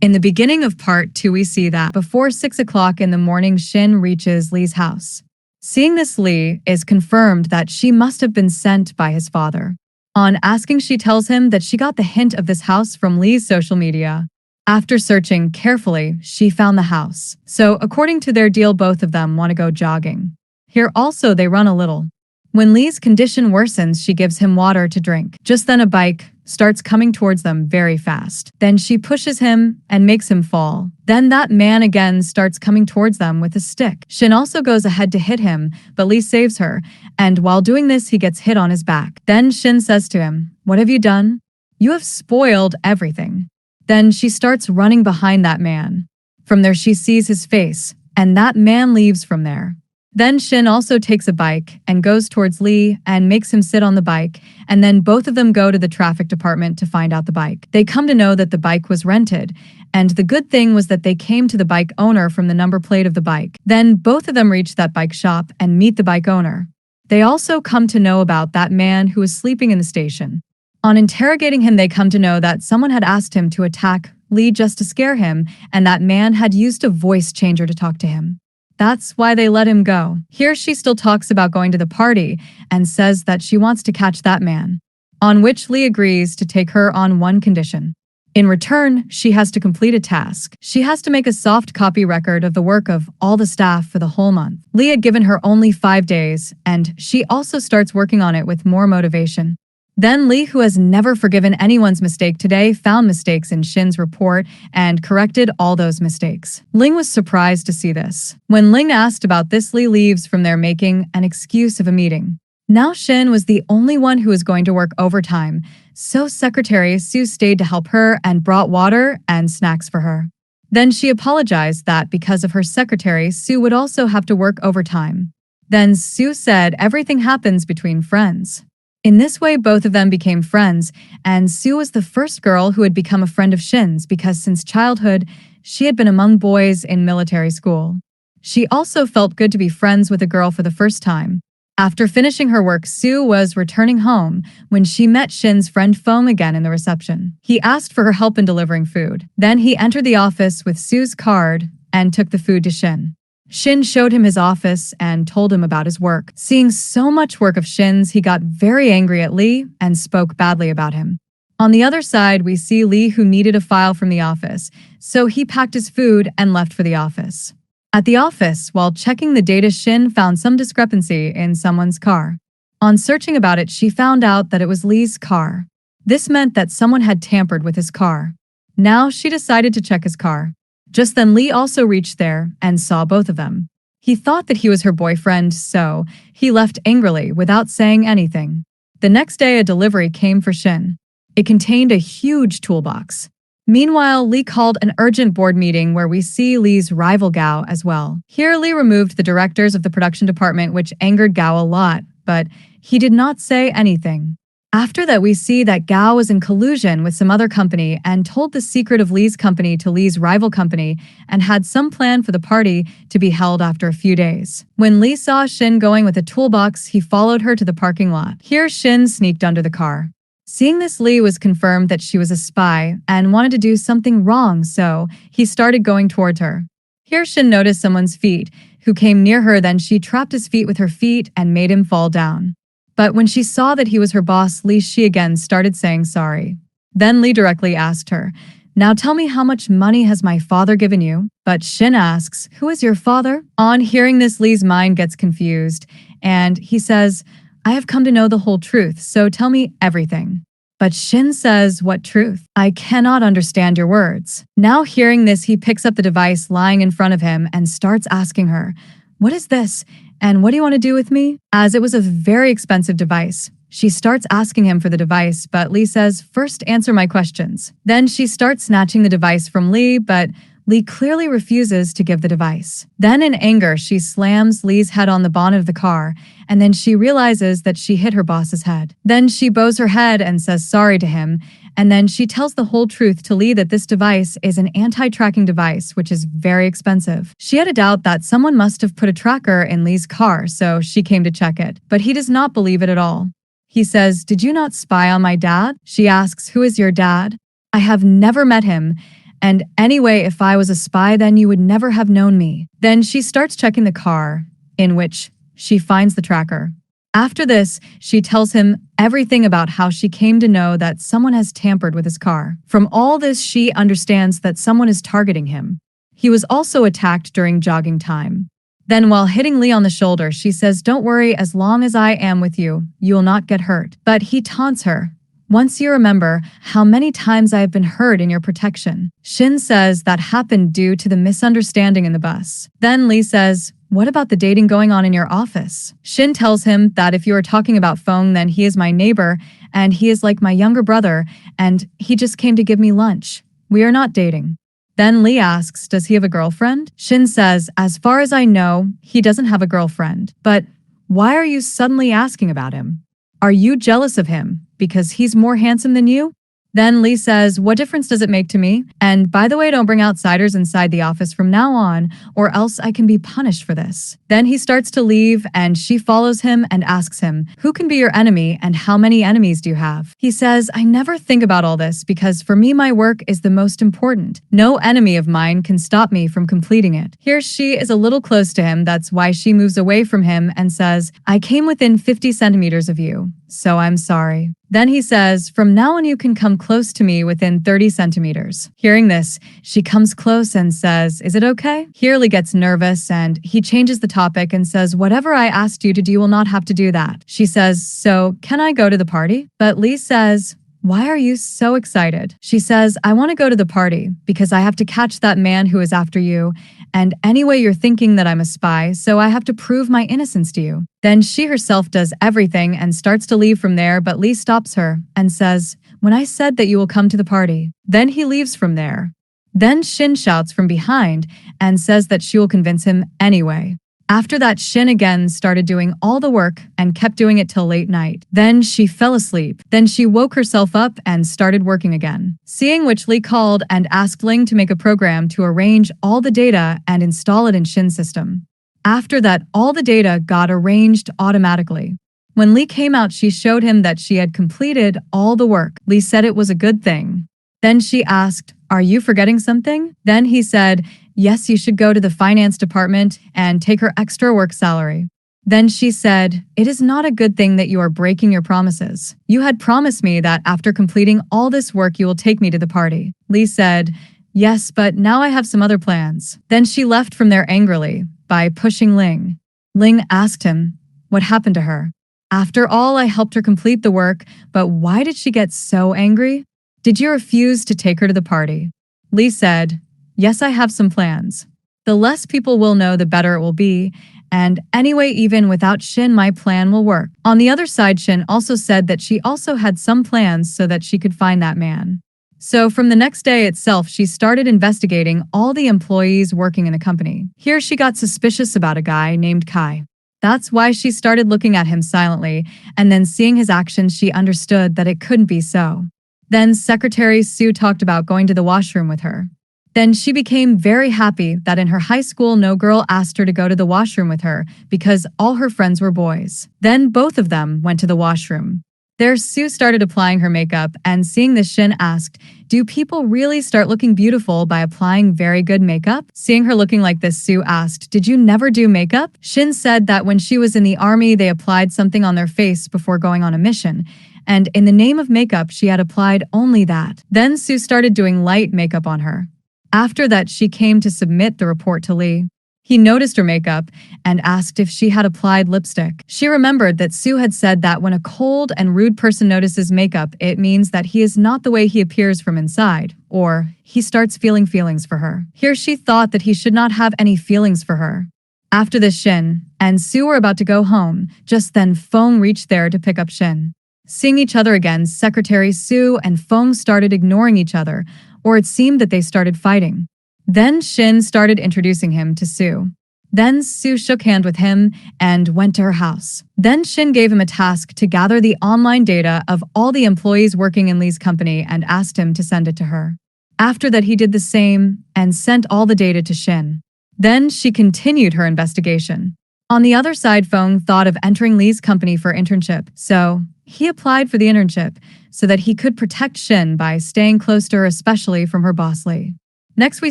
In the beginning of part 2, we see that before 6 o'clock in the morning, Shinn reaches Lee's house. Seeing this, Lee is confirmed that she must have been sent by his father. On asking, she tells him that she got the hint of this house from Lee's social media. After searching carefully, she found the house. So, according to their deal, both of them want to go jogging. Here also, they run a little. When Lee's condition worsens, she gives him water to drink. Just then, a bike starts coming towards them very fast. Then she pushes him and makes him fall. Then that man again starts coming towards them with a stick. Shinn also goes ahead to hit him, but Lee saves her, and while doing this, he gets hit on his back. Then Shinn says to him, "What have you done? You have spoiled everything." Then she starts running behind that man. From there, she sees his face, and that man leaves from there. Then Shinn also takes a bike and goes towards Lee and makes him sit on the bike, and then both of them go to the traffic department to find out the bike. They come to know that the bike was rented, and the good thing was that they came to the bike owner from the number plate of the bike. Then both of them reach that bike shop and meet the bike owner. They also come to know about that man who was sleeping in the station. On interrogating him, they come to know that someone had asked him to attack Lee just to scare him, and that man had used a voice changer to talk to him. That's why they let him go. Here she still talks about going to the party and says that she wants to catch that man, on which Lee agrees to take her on one condition. In return, she has to complete a task. She has to make a soft copy record of the work of all the staff for the whole month. Lee had given her only 5 days, and she also starts working on it with more motivation. Then Lee, who has never forgiven anyone's mistake, today found mistakes in Shinn's report and corrected all those mistakes. Ling was surprised to see this. When Ling asked about this, Lee leaves from there making an excuse of a meeting. Now Shinn was the only one who was going to work overtime, so Secretary Sue stayed to help her and brought water and snacks for her. Then she apologized that because of her secretary, Sue would also have to work overtime. Then Sue said everything happens between friends. In this way, both of them became friends, and Sue was the first girl who had become a friend of Shinn's because since childhood, she had been among boys in military school. She also felt good to be friends with a girl for the first time. After finishing her work, Sue was returning home when she met Shinn's friend Fong again in the reception. He asked for her help in delivering food. Then he entered the office with Sue's card and took the food to Shinn. Shinn showed him his office and told him about his work. Seeing so much work of Shinn's, he got very angry at Lee and spoke badly about him. On the other side, we see Lee, who needed a file from the office, so he packed his food and left for the office. At the office, while checking the data, Shinn found some discrepancy in someone's car. On searching about it, she found out that it was Lee's car. This meant that someone had tampered with his car. Now she decided to check his car. Just then, Lee also reached there and saw both of them. He thought that he was her boyfriend, so he left angrily without saying anything. The next day, a delivery came for Shinn. It contained a huge toolbox. Meanwhile, Lee called an urgent board meeting where we see Lee's rival Gao as well. Here, Lee removed the directors of the production department, which angered Gao a lot, but he did not say anything. After that, we see that Gao was in collusion with some other company and told the secret of Lee's company to Lee's rival company and had some plan for the party to be held after a few days. When Lee saw Shinn going with a toolbox, he followed her to the parking lot. Here, Shinn sneaked under the car. Seeing this, Lee was confirmed that she was a spy and wanted to do something wrong, so he started going towards her. Here, Shinn noticed someone's feet, who came near her. Then she trapped his feet with her feet and made him fall down. But when she saw that he was her boss, she again started saying sorry. Then Lee directly asked her, "Now tell me, how much money has my father given you?" But Shinn asks, "Who is your father?" On hearing this, Lee's mind gets confused, and he says, "I have come to know the whole truth, so tell me everything." But Shinn says, "What truth? I cannot understand your words." Now hearing this, he picks up the device lying in front of him and starts asking her, "What is this? And what do you want to do with me?" As it was a very expensive device, she starts asking him for the device, but Lee says, "First answer my questions." Then she starts snatching the device from Lee, but Lee clearly refuses to give the device. Then in anger, she slams Lee's head on the bonnet of the car, and then she realizes that she hit her boss's head. Then she bows her head and says sorry to him, and then she tells the whole truth to Lee that this device is an anti-tracking device, which is very expensive. She had a doubt that someone must have put a tracker in Lee's car, so she came to check it. But he does not believe it at all. He says, "Did you not spy on my dad?" She asks, "Who is your dad?" "I have never met him, And anyway, if I was a spy, then you would never have known me. Then she starts checking the car, in which she finds the tracker. After this, she tells him everything about how she came to know that someone has tampered with his car. From all this, she understands that someone is targeting him. He was also attacked during jogging time. Then while hitting Lee on the shoulder, she says, "Don't worry, as long as I am with you, you will not get hurt." But he taunts her. "Once you remember how many times I have been hurt in your protection." Shinn says that happened due to the misunderstanding in the bus. Then Lee says, "What about the dating going on in your office?" Shinn tells him that if you are talking about Fong, then he is my neighbor, and he is like my younger brother, and he just came to give me lunch. We are not dating. Then Lee asks, does he have a girlfriend? Shinn says, as far as I know, he doesn't have a girlfriend. But why are you suddenly asking about him? Are you jealous of him because he's more handsome than you? Then Lee says, what difference does it make to me? And by the way, don't bring outsiders inside the office from now on, or else I can be punished for this. Then he starts to leave, and she follows him and asks him, who can be your enemy and how many enemies do you have? He says, I never think about all this because for me, my work is the most important. No enemy of mine can stop me from completing it. Here she is a little close to him. That's why she moves away from him and says, I came within 50 centimeters of you, so I'm sorry. Then he says, from now on you can come close to me within 30 centimeters. Hearing this, she comes close and says, is it okay? Here Lee gets nervous and he changes the topic and says, whatever I asked you to do, you will not have to do that. She says, so can I go to the party? But Lee says, why are you so excited? She says, I want to go to the party because I have to catch that man who is after you. And anyway, you're thinking that I'm a spy, so I have to prove my innocence to you. Then she herself does everything and starts to leave from there, but Lee stops her and says, when I said that you will come to the party. Then he leaves from there. Then Shinn shouts from behind and says that she will convince him anyway. After that, Shinn again started doing all the work and kept doing it till late night. Then she fell asleep. Then she woke herself up and started working again. Seeing which, Lee called and asked Ling to make a program to arrange all the data and install it in Shinn's system. After that, all the data got arranged automatically. When Lee came out, she showed him that she had completed all the work. Lee said it was a good thing. Then she asked, are you forgetting something? Then he said, yes, you should go to the finance department and take her extra work salary. Then she said, it is not a good thing that you are breaking your promises. You had promised me that after completing all this work, you will take me to the party. Lee said, yes, but now I have some other plans. Then she left from there angrily by pushing Ling. Ling asked him, what happened to her? After all, I helped her complete the work, but why did she get so angry? Did you refuse to take her to the party? Lee said, yes, I have some plans. The less people will know, the better it will be. And anyway, even without Shinn, my plan will work. On the other side, Shinn also said that she also had some plans so that she could find that man. So from the next day itself, she started investigating all the employees working in the company. Here she got suspicious about a guy named Kai. That's why she started looking at him silently, and then seeing his actions, she understood that it couldn't be so. Then Secretary Sue talked about going to the washroom with her. Then she became very happy that in her high school, no girl asked her to go to the washroom with her because all her friends were boys. Then both of them went to the washroom. There, Sue started applying her makeup, and seeing this, Shinn asked, do people really start looking beautiful by applying very good makeup? Seeing her looking like this, Sue asked, did you never do makeup? Shinn said that when she was in the army, they applied something on their face before going on a mission. And in the name of makeup, she had applied only that. Then Sue started doing light makeup on her. After that, she came to submit the report to Lee. He noticed her makeup and asked if she had applied lipstick. She remembered that Sue had said that when a cold and rude person notices makeup, it means that he is not the way he appears from inside, or he starts feeling feelings for her. Here she thought that he should not have any feelings for her. After this, Shinn and Sue were about to go home. Just then, Fong reached there to pick up Shinn. Seeing each other again, Secretary Sue and Fong started ignoring each other, or it seemed that they started fighting. Then Shinn started introducing him to Sue. Then Sue shook hands with him and went to her house. Then Shinn gave him a task to gather the online data of all the employees working in Lee's company and asked him to send it to her. After that, he did the same and sent all the data to Shinn. Then she continued her investigation. On the other side, Fong thought of entering Lee's company for internship, so he applied for the internship so that he could protect Shinn by staying close to her, especially from her boss Lee. Next, we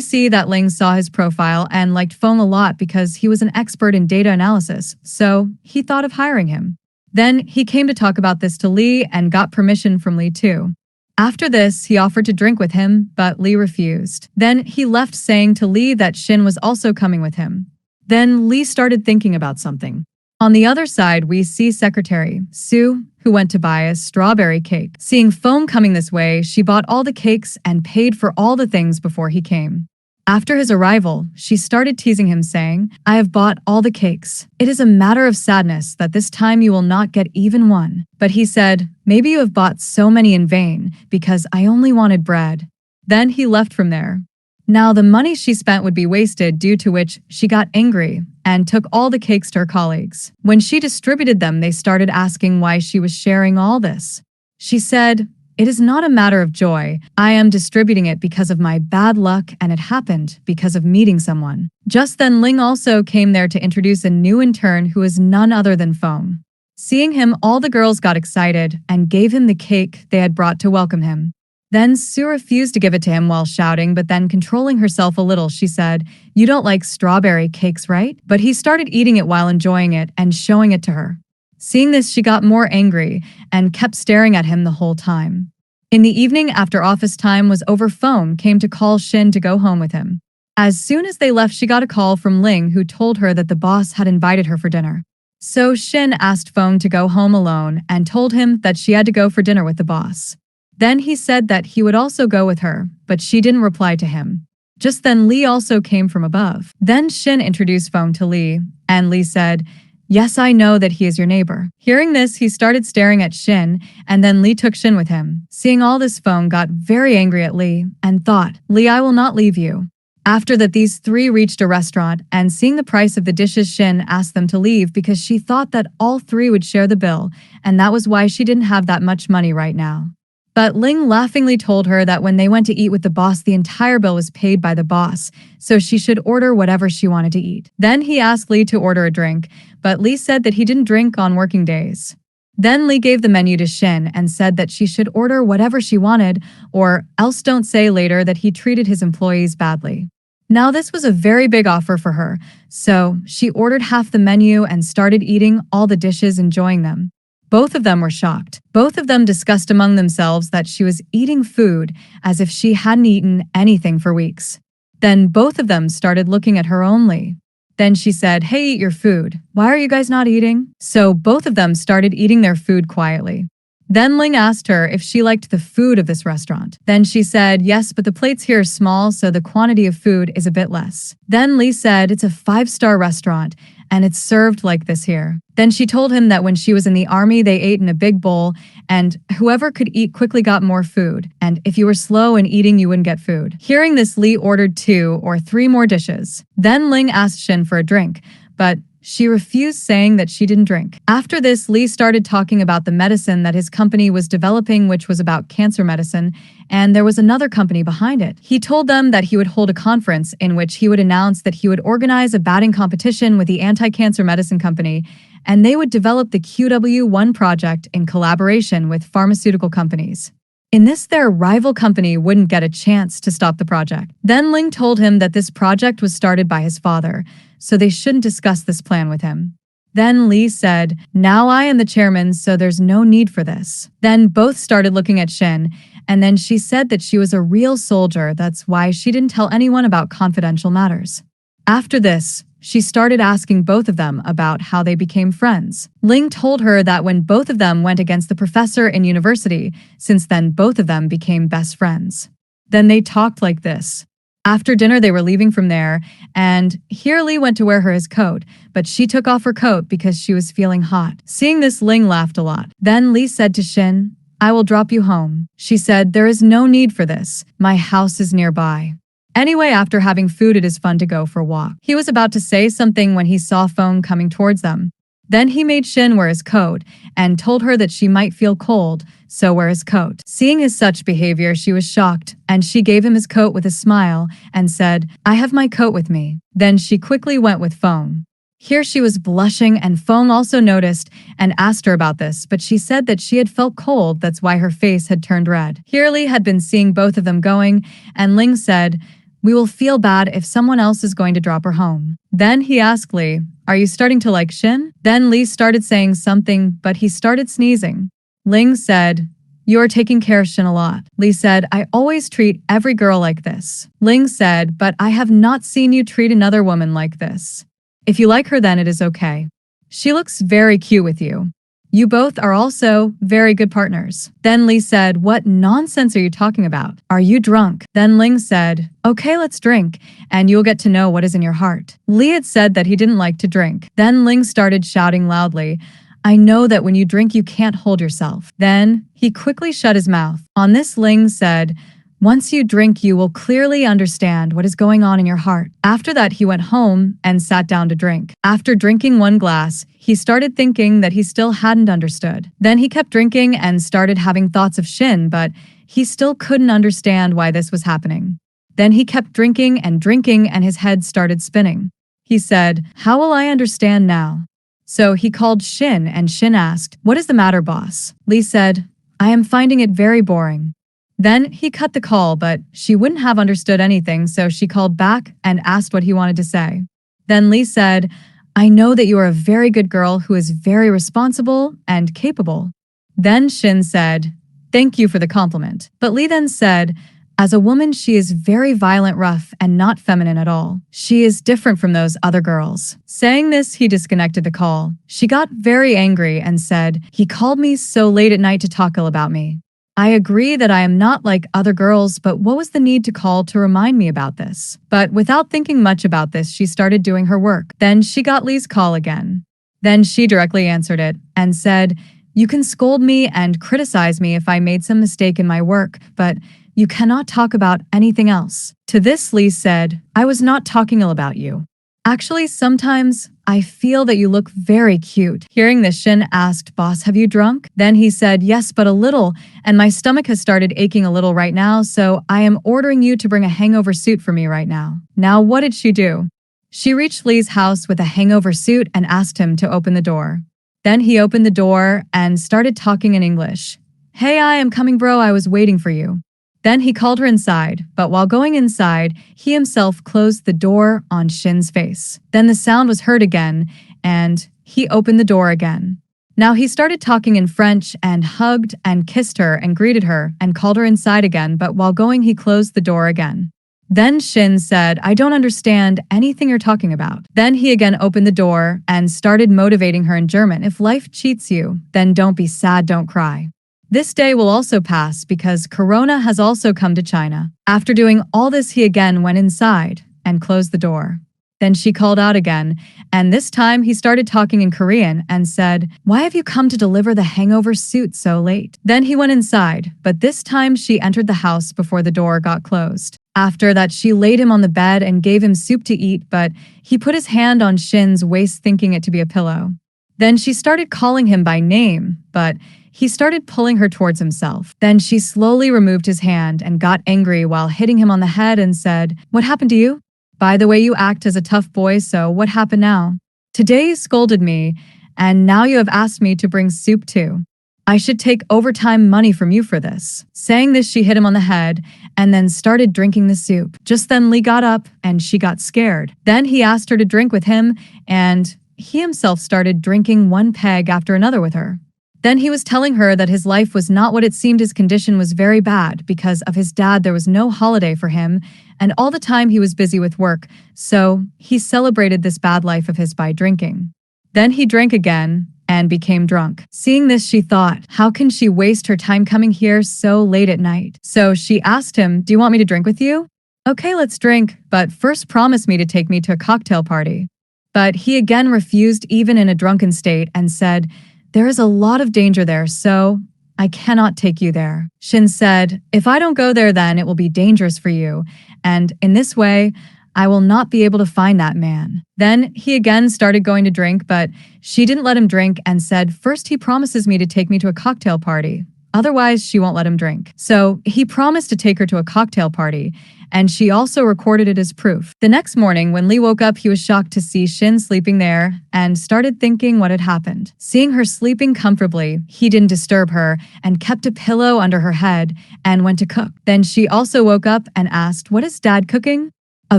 see that Ling saw his profile and liked Fong a lot because he was an expert in data analysis, so he thought of hiring him. Then he came to talk about this to Lee and got permission from Lee too. After this, he offered to drink with him, but Lee refused. Then he left saying to Lee that Shinn was also coming with him. Then Lee started thinking about something. On the other side, we see Secretary Sue, who went to buy a strawberry cake. Seeing Fong coming this way, she bought all the cakes and paid for all the things before he came. After his arrival, she started teasing him, saying, "I have bought all the cakes. It is a matter of sadness that this time you will not get even one." But he said, "Maybe you have bought so many in vain, because I only wanted bread." Then he left from there. Now the money she spent would be wasted, due to which she got angry and took all the cakes to her colleagues. When she distributed them, they started asking why she was sharing all this. She said, "It is not a matter of joy. I am distributing it because of my bad luck, and it happened because of meeting someone." Just then, Ling also came there to introduce a new intern who is none other than Fong. Seeing him, all the girls got excited and gave him the cake they had brought to welcome him. Then Sue refused to give it to him while shouting, but then controlling herself a little, she said, "You don't like strawberry cakes, right?" But he started eating it while enjoying it and showing it to her. Seeing this, she got more angry and kept staring at him the whole time. In the evening, after office time was over, Fong came to call Shinn to go home with him. As soon as they left, she got a call from Ling, who told her that the boss had invited her for dinner. So Shinn asked Fong to go home alone and told him that she had to go for dinner with the boss. Then he said that he would also go with her, but she didn't reply to him. Just then, Lee also came from above. Then Shinn introduced Fong to Lee, and Lee said, "Yes, I know that he is your neighbor." Hearing this, he started staring at Shinn, and then Lee took Shinn with him. Seeing all this, Fong got very angry at Lee and thought, "Lee, I will not leave you." After that, these three reached a restaurant, and seeing the price of the dishes, Shinn asked them to leave because she thought that all three would share the bill, and that was why she didn't have that much money right now. But Ling laughingly told her that when they went to eat with the boss, the entire bill was paid by the boss, so she should order whatever she wanted to eat. Then he asked Lee to order a drink, but Lee said that he didn't drink on working days. Then Lee gave the menu to Shinn and said that she should order whatever she wanted, or else don't say later that he treated his employees badly. Now this was a very big offer for her, so she ordered half the menu and started eating all the dishes, enjoying them. Both of them were shocked. Both of them discussed among themselves that she was eating food as if she hadn't eaten anything for weeks. Then both of them started looking at her only. Then she said, "Hey, eat your food. Why are you guys not eating?" So both of them started eating their food quietly. Then Ling asked her if she liked the food of this restaurant. Then she said, "Yes, but the plates here are small, so the quantity of food is a bit less." Then Lee said, "It's a 5-star restaurant, and it's served like this here." Then she told him that when she was in the army, they ate in a big bowl, and whoever could eat quickly got more food, and if you were slow in eating, you wouldn't get food. Hearing this, Lee ordered 2 or 3 more dishes. Then Ling asked Shinn for a drink, but she refused, saying that she didn't drink. After this, Lee started talking about the medicine that his company was developing, which was about cancer medicine, and there was another company behind it. He told them that he would hold a conference in which he would announce that he would organize a batting competition with the anti-cancer medicine company, and they would develop the QW1 project in collaboration with pharmaceutical companies. In this, their rival company wouldn't get a chance to stop the project. Then Ling told him that this project was started by his father, so they shouldn't discuss this plan with him. Then Lee said, "Now I am the chairman, so there's no need for this." Then both started looking at Shinn, and then she said that she was a real soldier, that's why she didn't tell anyone about confidential matters. After this, she started asking both of them about how they became friends. Ling told her that when both of them went against the professor in university, since then both of them became best friends. Then they talked like this. After dinner, they were leaving from there, and here Lee went to wear her his coat, but she took off her coat because she was feeling hot. Seeing this, Ling laughed a lot. Then Lee said to Shinn, "I will drop you home." She said, "There is no need for this. My house is nearby." Anyway, after having food, it is fun to go for a walk. He was about to say something when he saw Fong coming towards them. Then he made Shinn wear his coat and told her that she might feel cold, so wear his coat. Seeing his such behavior, she was shocked, and she gave him his coat with a smile and said, "I have my coat with me." Then she quickly went with Fong. Here she was blushing, and Fong also noticed and asked her about this, but she said that she had felt cold, that's why her face had turned red. Here Lee had been seeing both of them going, and Ling said, We will feel bad if someone else is going to drop her home. Then he asked Lee, are you starting to like Shinn? Then Lee started saying something, but he started sneezing. Ling said, you are taking care of Shinn a lot. Lee said, I always treat every girl like this. Ling said, but I have not seen you treat another woman like this. If you like her, then it is okay. She looks very cute with you. You both are also very good partners. Then Lee said, what nonsense are you talking about? Are you drunk? Then Ling said, okay, let's drink, and you'll get to know what is in your heart. Lee had said that he didn't like to drink. Then Ling started shouting loudly, I know that when you drink you can't hold yourself. Then he quickly shut his mouth. On this, Ling said, once you drink, you will clearly understand what is going on in your heart. After that, he went home and sat down to drink. After drinking one glass, he started thinking that he still hadn't understood. Then he kept drinking and started having thoughts of Shinn, but he still couldn't understand why this was happening. Then he kept drinking and his head started spinning. He said, how will I understand now? So he called Shinn and Shinn asked, what is the matter, boss? Lee said, I am finding it very boring. Then he cut the call, but she wouldn't have understood anything, so she called back and asked what he wanted to say. Then Lee said, I know that you are a very good girl who is very responsible and capable. Then Shinn said, thank you for the compliment. But Lee then said, as a woman, she is very violent, rough, and not feminine at all. She is different from those other girls. Saying this, he disconnected the call. She got very angry and said, he called me so late at night to talk ill about me. I agree that I am not like other girls, but what was the need to call to remind me about this? But without thinking much about this, she started doing her work. Then she got Lee's call again. Then she directly answered it and said, you can scold me and criticize me if I made some mistake in my work, but you cannot talk about anything else. To this, Lee said, I was not talking ill about you. Actually, sometimes I feel that you look very cute. Hearing this, Shinn asked, boss, have you drunk? Then he said, yes, but a little, and my stomach has started aching a little right now, so I am ordering you to bring a hangover suit for me right now. Now, what did she do? She reached Lee's house with a hangover suit and asked him to open the door. Then he opened the door and started talking in English. Hey, I am coming, bro, I was waiting for you. Then he called her inside, but while going inside, he himself closed the door on Shinn's face. Then the sound was heard again, and he opened the door again. Now he started talking in French and hugged and kissed her and greeted her and called her inside again, but while going, he closed the door again. Then Shinn said, I don't understand anything you're talking about. Then he again opened the door and started motivating her in German. If life cheats you, then don't be sad, don't cry. This day will also pass because Corona has also come to China. After doing all this, he again went inside and closed the door. Then she called out again, and this time he started talking in Korean and said, why have you come to deliver the hangover suit so late? Then he went inside, but this time she entered the house before the door got closed. After that, she laid him on the bed and gave him soup to eat, but he put his hand on Shinn's waist thinking it to be a pillow. Then she started calling him by name, but he started pulling her towards himself. Then she slowly removed his hand and got angry while hitting him on the head and said, what happened to you? By the way, you act as a tough boy, so what happened now? Today you scolded me, and now you have asked me to bring soup too. I should take overtime money from you for this. Saying this, she hit him on the head and then started drinking the soup. Just then Lee got up and she got scared. Then he asked her to drink with him, and he himself started drinking one peg after another with her. Then he was telling her that his life was not what it seemed. His condition was very bad because of his dad. There was no holiday for him, and all the time he was busy with work, so he celebrated this bad life of his by drinking. Then he drank again and became drunk. Seeing this, she thought, how can she waste her time coming here so late at night? So she asked him, do you want me to drink with you? Okay, let's drink, but first promise me to take me to a cocktail party. But he again refused, even in a drunken state, and said, there is a lot of danger there, so I cannot take you there. Shinn said, if I don't go there, then it will be dangerous for you, and in this way, I will not be able to find that man. Then he again started going to drink, but she didn't let him drink and said, first he promises me to take me to a cocktail party. Otherwise, she won't let him drink. So he promised to take her to a cocktail party, and she also recorded it as proof. The next morning, when Lee woke up, he was shocked to see Shinn sleeping there and started thinking what had happened. Seeing her sleeping comfortably, he didn't disturb her and kept a pillow under her head and went to cook. Then she also woke up and asked, "What is Dad cooking?" A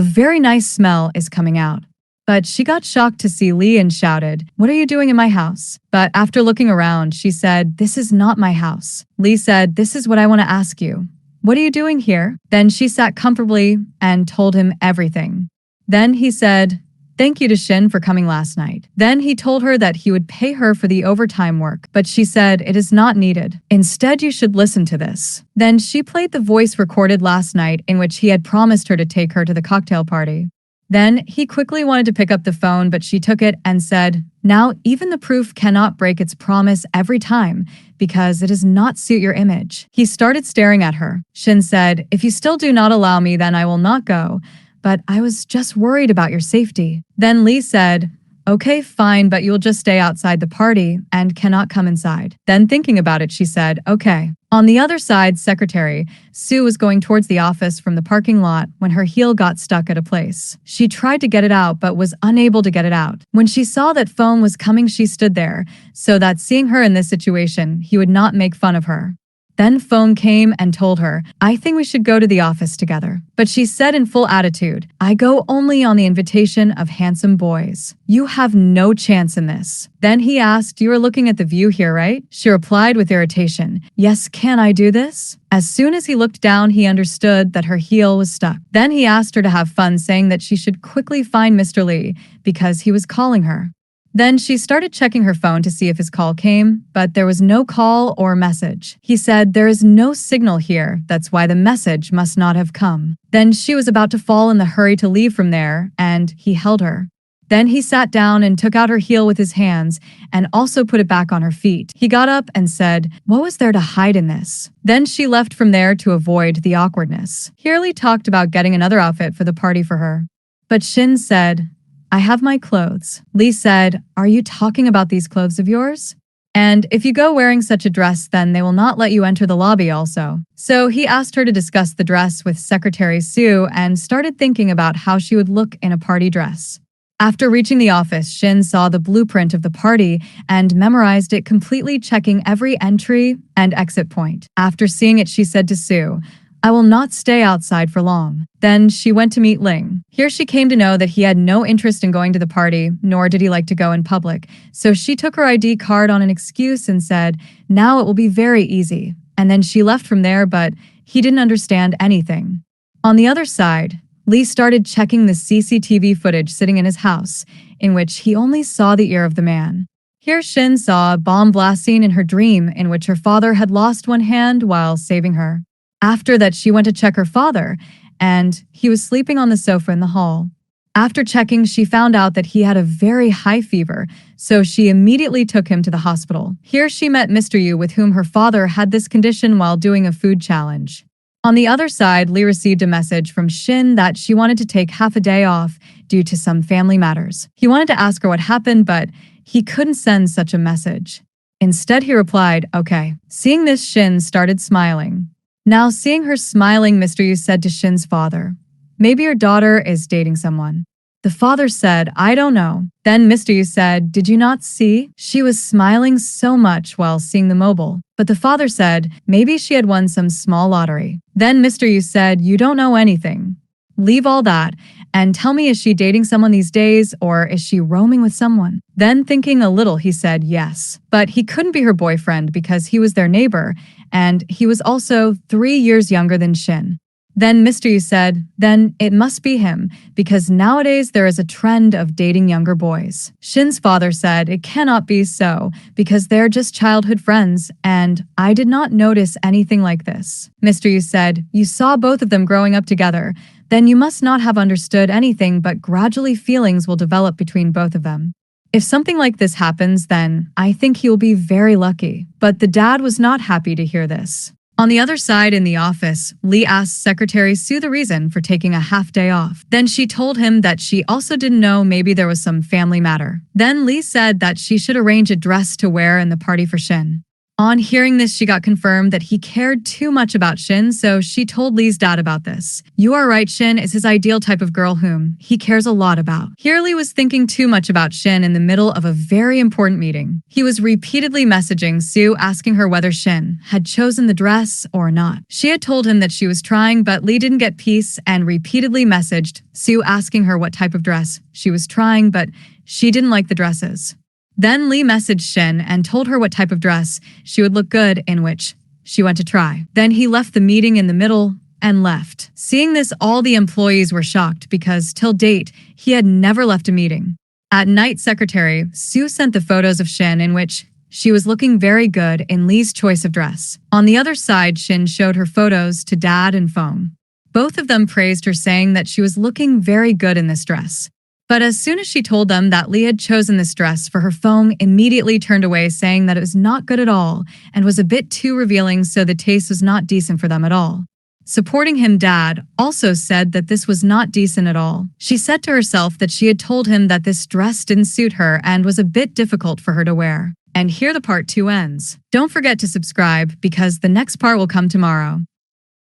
very nice smell is coming out. But she got shocked to see Lee and shouted, "What are you doing in my house?" But after looking around, she said, "This is not my house." Lee said, "This is what I want to ask you. What are you doing here?" Then she sat comfortably and told him everything. Then he said, "Thank you to Shinn for coming last night." Then he told her that he would pay her for the overtime work, but she said, "It is not needed. Instead, you should listen to this." Then she played the voice recorded last night in which he had promised her to take her to the cocktail party. Then he quickly wanted to pick up the phone, but she took it and said, "Now even the proof cannot break its promise every time because it does not suit your image." He started staring at her. Shinn said, "If you still do not allow me, then I will not go. But I was just worried about your safety." Then Lee said, "Okay, fine, but you'll just stay outside the party and cannot come inside." Then thinking about it, she said, "Okay." On the other side, Secretary Sue was going towards the office from the parking lot when her heel got stuck at a place. She tried to get it out but was unable to get it out. When she saw that Fong was coming, she stood there, so that seeing her in this situation, he would not make fun of her. Then Fong came and told her, "I think we should go to the office together." But she said in full attitude, "I go only on the invitation of handsome boys. You have no chance in this." Then he asked, "You are looking at the view here, right?" She replied with irritation, "Yes, can I do this?" As soon as he looked down, he understood that her heel was stuck. Then he asked her to have fun, saying that she should quickly find Mr. Lee because he was calling her. Then she started checking her phone to see if his call came, but there was no call or message. He said, "There is no signal here, that's why the message must not have come." Then she was about to fall in the hurry to leave from there, and he held her. Then he sat down and took out her heel with his hands and also put it back on her feet. He got up and said, "What was there to hide in this?" Then she left from there to avoid the awkwardness. Lee talked about getting another outfit for the party for her. But Shinn said, "I have my clothes." Lee said, "Are you talking about these clothes of yours? And if you go wearing such a dress, then they will not let you enter the lobby also." So he asked her to discuss the dress with Secretary Sue and started thinking about how she would look in a party dress. After reaching the office, Shinn saw the blueprint of the party and memorized it completely, checking every entry and exit point. After seeing it, she said to Sue, "I will not stay outside for long." Then she went to meet Ling. Here she came to know that he had no interest in going to the party, nor did he like to go in public. So she took her ID card on an excuse and said, "Now it will be very easy." And then she left from there, but he didn't understand anything. On the other side, Lee started checking the CCTV footage sitting in his house, in which he only saw the ear of the man. Here Shinn saw a bomb blast scene in her dream in which her father had lost one hand while saving her. After that, she went to check her father, and he was sleeping on the sofa in the hall. After checking, she found out that he had a very high fever, so she immediately took him to the hospital. Here she met Mr. Yu, with whom her father had this condition while doing a food challenge. On the other side, Lee received a message from Shinn that she wanted to take half a day off due to some family matters. He wanted to ask her what happened, but he couldn't send such a message. Instead, he replied, "Okay." Seeing this, Shinn started smiling. Now, seeing her smiling, Mr. Yu said to Shinn's father, "Maybe your daughter is dating someone." The father said, "I don't know." Then Mr. Yu said, "Did you not see? She was smiling so much while seeing the mobile." But the father said, "Maybe she had won some small lottery." Then Mr. Yu said, "You don't know anything. Leave all that and tell me, is she dating someone these days, or is she roaming with someone?" Then thinking a little, he said yes. But he couldn't be her boyfriend because he was their neighbor, and he was also 3 years younger than Shinn. Then Mr. Yu said, "Then it must be him, because nowadays there is a trend of dating younger boys." Shinn's father said, "It cannot be so, because they're just childhood friends, and I did not notice anything like this." Mr. Yu said, "You saw both of them growing up together, then you must not have understood anything, but gradually feelings will develop between both of them. If something like this happens, then I think he will be very lucky." But the dad was not happy to hear this. On the other side in the office, Lee asked Secretary Sue the reason for taking a half day off. Then she told him that she also didn't know, maybe there was some family matter. Then Lee said that she should arrange a dress to wear in the party for Shinn. On hearing this, she got confirmed that he cared too much about Shinn, so she told Lee's dad about this. You are right, Shinn is his ideal type of girl whom he cares a lot about. Here Lee was thinking too much about Shinn in the middle of a very important meeting. He was repeatedly messaging Sue asking her whether Shinn had chosen the dress or not. She had told him that she was trying, but Lee didn't get peace and repeatedly messaged Sue asking her what type of dress she was trying, but she didn't like the dresses. Then Lee messaged Shinn and told her what type of dress she would look good in, which she went to try. Then he left the meeting in the middle and left. Seeing this, all the employees were shocked because till date, he had never left a meeting. At night, Secretary Sue sent the photos of Shinn in which she was looking very good in Lee's choice of dress. On the other side, Shinn showed her photos to Dad and Fong. Both of them praised her, saying that she was looking very good in this dress. But as soon as she told them that Lee had chosen this dress for her, Fong immediately turned away, saying that it was not good at all and was a bit too revealing, so the taste was not decent for them at all. Supporting him, Dad also said that this was not decent at all. She said to herself that she had told him that this dress didn't suit her and was a bit difficult for her to wear. And here the part 2 ends. Don't forget to subscribe because the next part will come tomorrow.